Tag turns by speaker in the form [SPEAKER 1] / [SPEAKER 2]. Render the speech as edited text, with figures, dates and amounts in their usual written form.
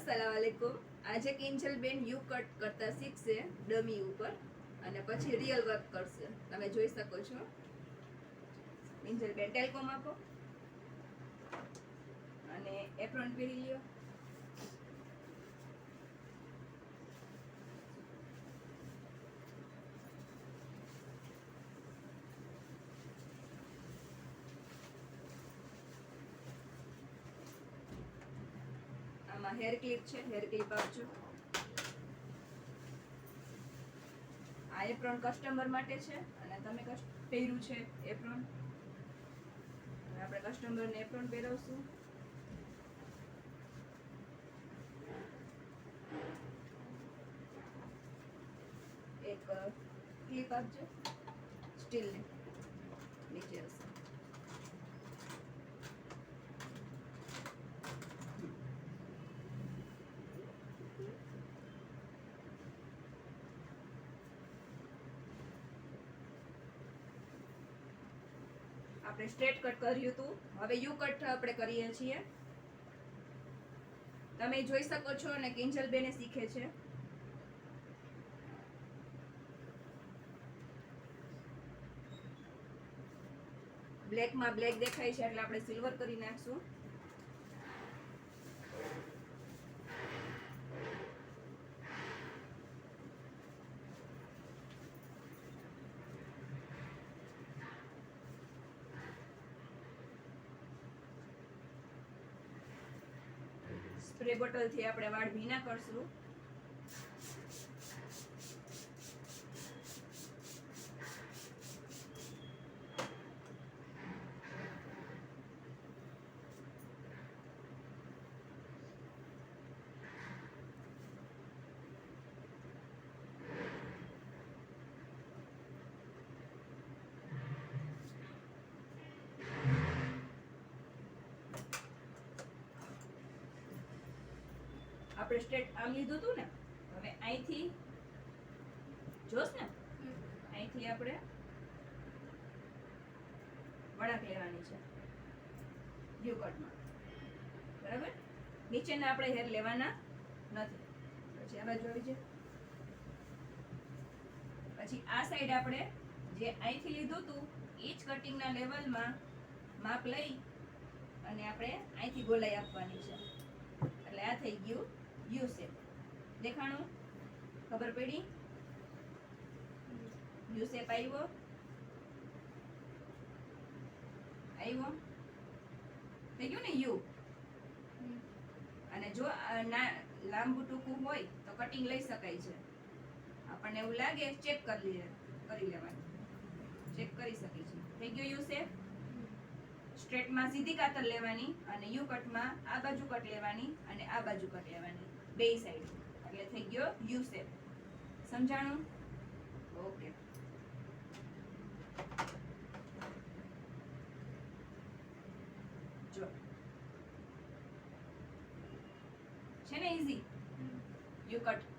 [SPEAKER 1] अस्सलामुअलैकुम। આજે કિંજલ બેન યુ કટ કરતા શીખશે ડમી ઉપર અને પછી રિયલ વર્ક કરશે. તમે જોઈ શકો છો. કિંજલ બેન ટેલકોમ આપો અને એપ્રોન પહેરી લ્યો. આમાં હેર ક્લિપ છે, હેર ક્લિપ આપજો. આ એપ્રોન કસ્ટમર માટે છે અને તમે પહેર્યું છે એપ્રોન. આપણે કસ્ટમરને એપ્રોન પહેરાવશું. એક ક્લિપ આપજો સ્ટીલની નીચે હશે. આપણે સ્ટ્રેટ કટ કર્યું હતું, હવે યુ કટ આપણે કરીએ છીએ. તમે જોઈ શકો છો અને કિંજલ બેને શીખે છે. બ્લેકમાં બ્લેક દેખાય છે એટલે આપણે સિલ્વર કરી નાખશું. સ્પ્રે બોટલથી આપણે વાળ ભીના કરશું. આપણે સ્ટ્રેટ આમ લીધું હતું ને, હવે અહીંથી જોશ ને, અહીંથી આપણે વળાંક લેવાની છે યુ કટમાં. બરાબર? નીચેના આપણે હેર લેવાના નથી. પછી આ બાજુ આવી જાય. પછી આ સાઈડ આપણે જે અહીંથી લીધું હતું એ જ કટિંગના લેવલમાં માપ લઈ અને આપણે અહીંથી ગોલાઈ આપવાની છે. એટલે આ થઈ ગયું યુ શેપ. દેખાણું? ખબર પડી? યુ શેપ આવ્યો. થઈ ગયું ને યુ. અને જો લાંબુ ટૂંકું હોય તો કટિંગ લઈ શકાય છે. આપણને એવું લાગે ચેક કરી લેવાનું. ચેક કરી શકી છે. થઈ ગયો યુ શેપ. સ્ટ્રેટમાં સીધી કાતર લેવાની અને યુ કટમાં આ બાજુ કટ લેવાની અને આ બાજુ કટ લેવાની, બે સાઈડ. એટલે થઈ ગયો યુ શેપ. સમજાણું? ઓકે. જો છે ને ઈઝી યુ કટ.